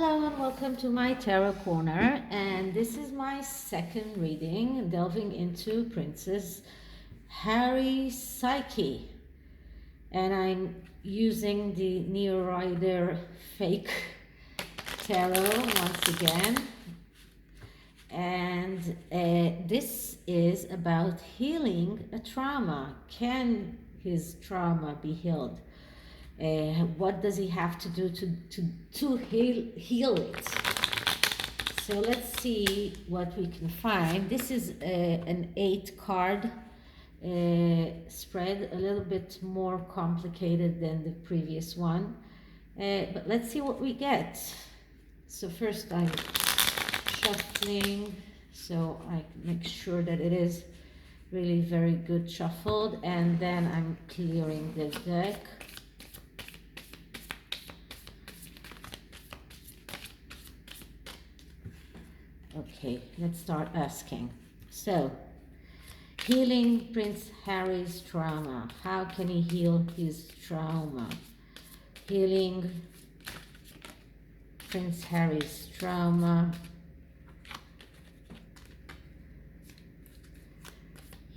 Hello and welcome to my tarot corner, and this is my second reading delving into Princess Harry's psyche, and I'm using the Neo Rider fake tarot once again, and this is about healing a trauma. Can his trauma be healed? What does he have to do to heal it? So let's see what we can find. This is an 8-card spread, a little bit more complicated than the previous one, but let's see what we get. So first I'm shuffling, so I make sure that it is really very good shuffled, and then I'm clearing the deck. Okay, let's start asking. So, healing Prince Harry's trauma. How can he heal his trauma? Healing Prince Harry's trauma.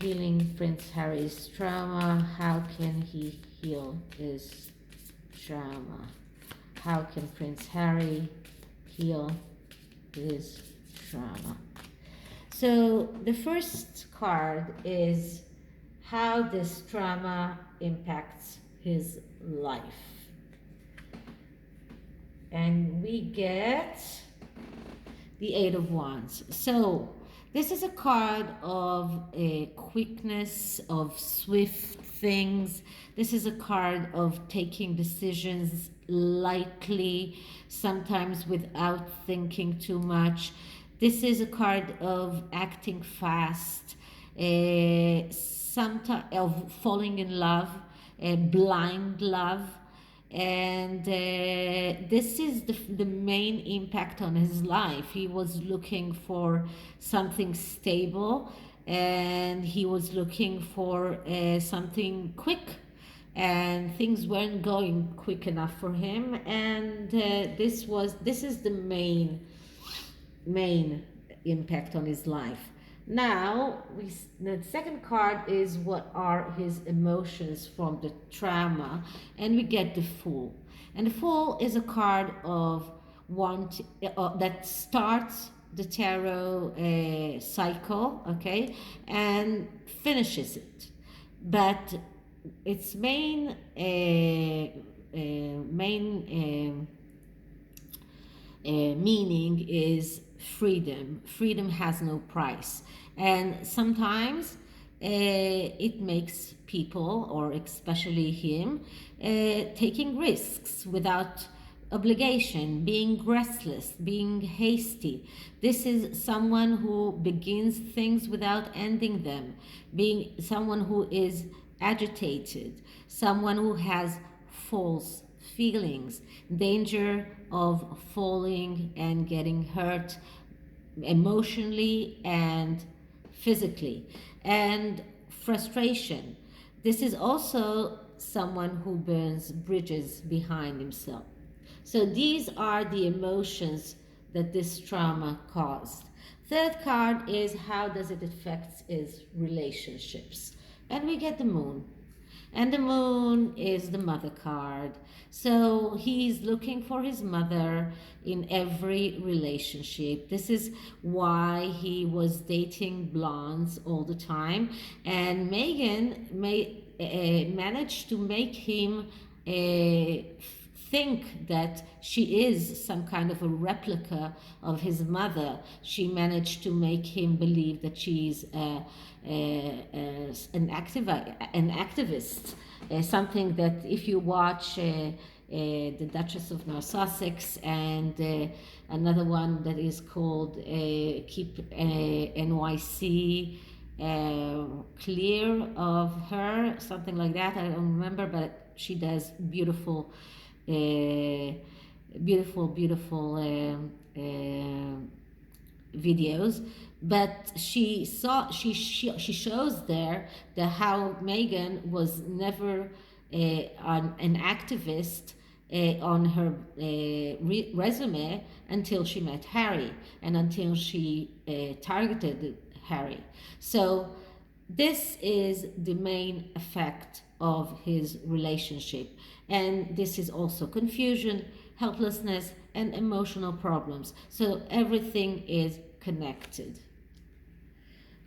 Healing Prince Harry's trauma. How can he heal his trauma? How can Prince Harry heal his trauma? So the first card is how this trauma impacts his life, and we get the 8 of Wands. So this is a card of a quickness, of swift things. This is a card of taking decisions lightly, sometimes without thinking too much. This is a card of acting fast, sometimes of falling in love, blind love. And this is the main impact on his life. He was looking for something stable, and he was looking for something quick, and things weren't going quick enough for him, and this is the main impact on his life. Now, the second card is what are his emotions from the trauma, and we get the Fool. And the Fool is a card of that starts the tarot cycle, okay, and finishes it. But its main meaning is freedom. Freedom has no price, and sometimes it makes people, or especially him, taking risks without obligation, being restless, being hasty. This is someone who begins things without ending them, being someone who is agitated, someone who has false feelings, danger of falling and getting hurt emotionally and physically, and frustration. This is also someone who burns bridges behind himself. So these are the emotions that this trauma caused. Third card is how does it affect his relationships? And we get the Moon. And the Moon is the Mother card. So he's looking for his mother in every relationship. This is why he was dating blondes all the time. And Megan managed to make him think that she is some kind of a replica of his mother. She managed to make him believe that she's an activist, something that if you watch the Duchess of North Sussex and another one that is called Keep NYC Clear of Her, something like that, I don't remember, but she does beautiful videos. But she shows there that how Megan was never an activist, on her resume until she met Harry and until she targeted Harry. So this is the main effect of his relationship. And this is also confusion, helplessness, and emotional problems. So everything is connected.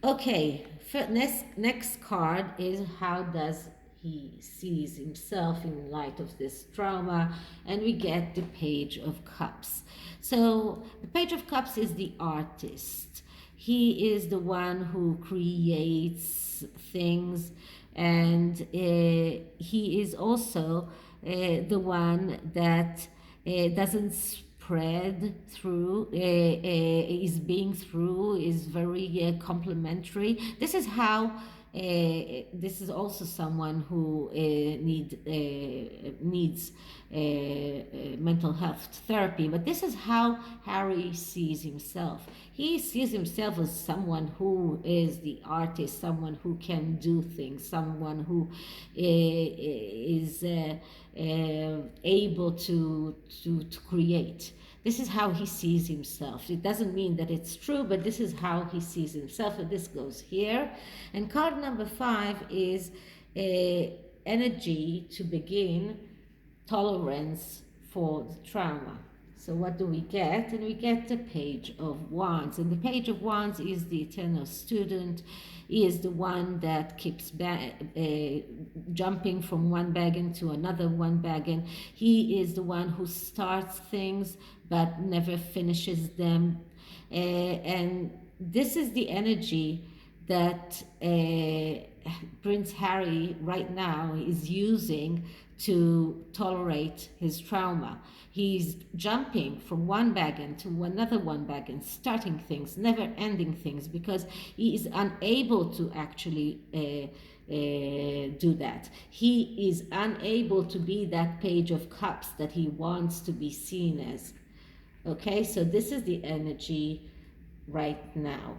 Okay, next card is how does he sees himself in light of this trauma, and we get the Page of Cups. So the Page of Cups is the artist. He is the one who creates things, and he is also the one that doesn't spread through, is being through, is very complementary. This is how this is also someone who needs mental health therapy, but this is how Harry sees himself. He sees himself as someone who is the artist, someone who can do things, someone who is able to create. This is how he sees himself. It doesn't mean that it's true, but this is how he sees himself, and this goes here. And card number 5 is energy to begin, tolerance for the trauma. So what do we get? And we get the Page of Wands. And the Page of Wands is the eternal student. He is the one that keeps jumping from one bag into another one bag. And he is the one who starts things but never finishes them. And this is the energy that Prince Harry right now is using to tolerate his trauma. He's jumping from one wagon to another one wagon, starting things, never ending things, because he is unable to actually do that. He is unable to be that Page of Cups that he wants to be seen as. Okay, so this is the energy right now.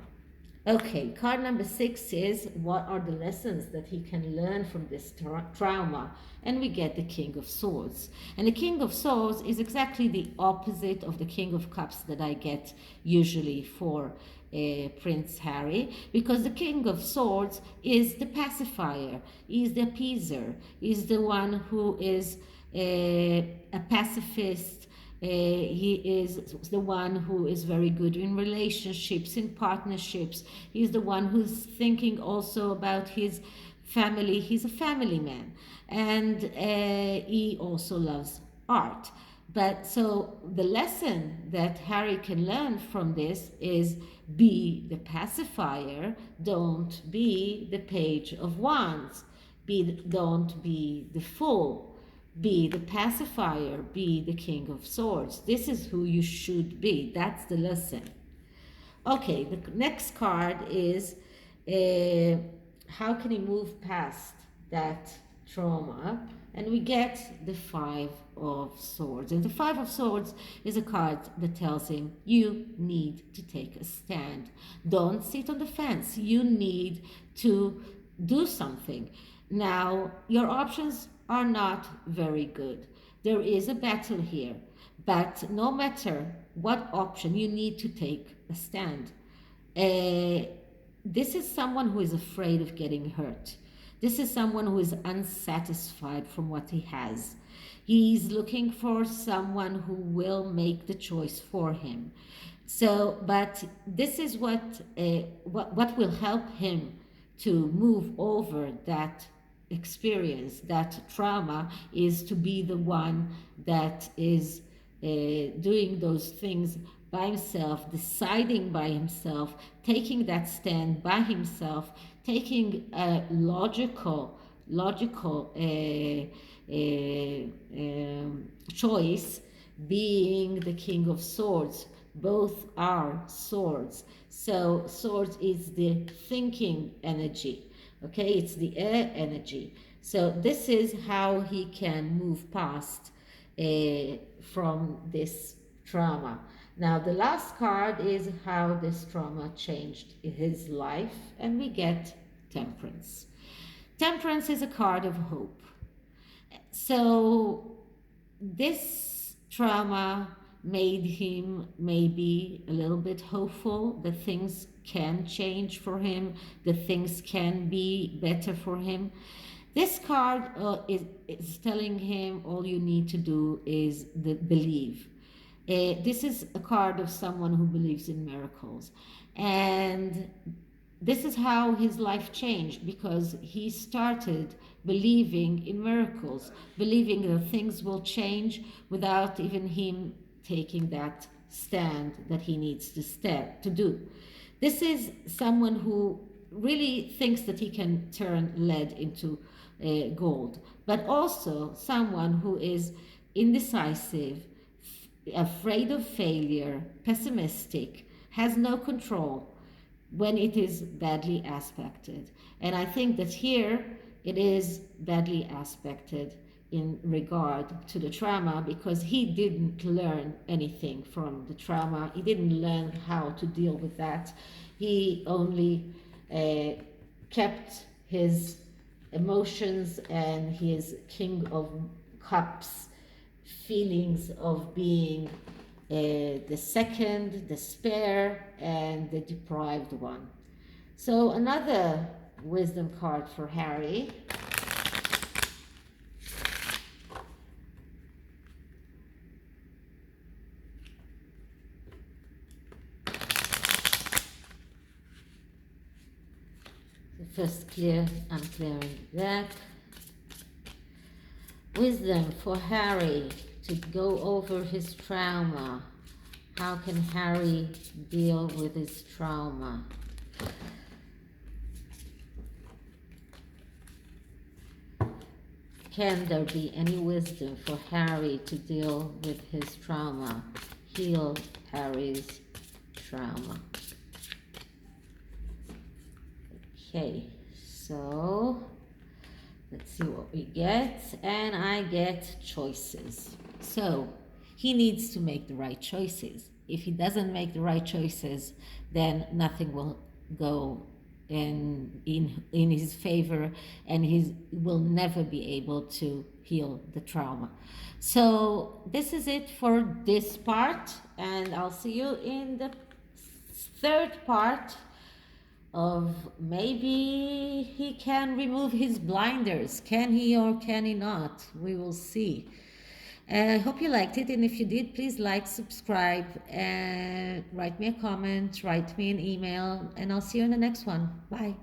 Okay, card number 6 is what are the lessons that he can learn from this trauma? And we get the King of Swords. And the King of Swords is exactly the opposite of the King of Cups that I get usually for Prince Harry, because the King of Swords is the pacifier, is the appeaser, is the one who is a pacifist. He is the one who is very good in relationships, in partnerships. He's the one who's thinking also about his family. He's a family man. And he also loves art. But so the lesson that Harry can learn from this is be the pacifier, don't be the Page of Wands. Don't be the fool. Be the pacifier, be the King of Swords. This is who you should be. That's the lesson. Okay, the next card is how can he move past that trauma? And we get the 5 of Swords. And the 5 of Swords is a card that tells him you need to take a stand. Don't sit on the fence. You need to do something. Now, your options are not very good. There is a battle here, but no matter what option, you need to take a stand. This is someone who is afraid of getting hurt. This is someone who is unsatisfied from what he has. He's looking for someone who will make the choice for him. So, but this is what will help him to move over that experience, that trauma, is to be the one that is doing those things by himself, deciding by himself, taking that stand by himself, taking a logical choice, being the King of Swords. Both are swords. So swords is the thinking energy. Okay, it's the air energy. So this is how he can move past from this trauma. Now the last card is how this trauma changed his life, and we get Temperance. Temperance is a card of hope. So this trauma made him maybe a little bit hopeful that things can change for him, that things can be better for him. This card is telling him all you need to do is believe. This is a card of someone who believes in miracles. And this is how his life changed, because he started believing in miracles, believing that things will change without even him taking that stand that he needs to do. This is someone who really thinks that he can turn lead into gold, but also someone who is indecisive, afraid of failure, pessimistic, has no control when it is badly aspected. And I think that here it is badly aspected in regard to the trauma, because he didn't learn anything from the trauma. He didn't learn how to deal with that. He only kept his emotions and his King of Cups feelings of being the second, the spare, and the deprived one. So another wisdom card for Harry. First I'm clearing the deck. Wisdom for Harry to go over his trauma. How can Harry deal with his trauma? Can there be any wisdom for Harry to deal with his trauma? Heal Harry's trauma. Okay, so let's see what we get. And I get choices. So he needs to make the right choices. If he doesn't make the right choices, then nothing will go in his favor, and he will never be able to heal the trauma. So this is it for this part, and I'll see you in the third part of maybe he can remove his blinders. Can he or can he not? We will see. I hope you liked it, and if you did, please like, subscribe, and write me a comment, write me an email, and I'll see you in the next one. Bye.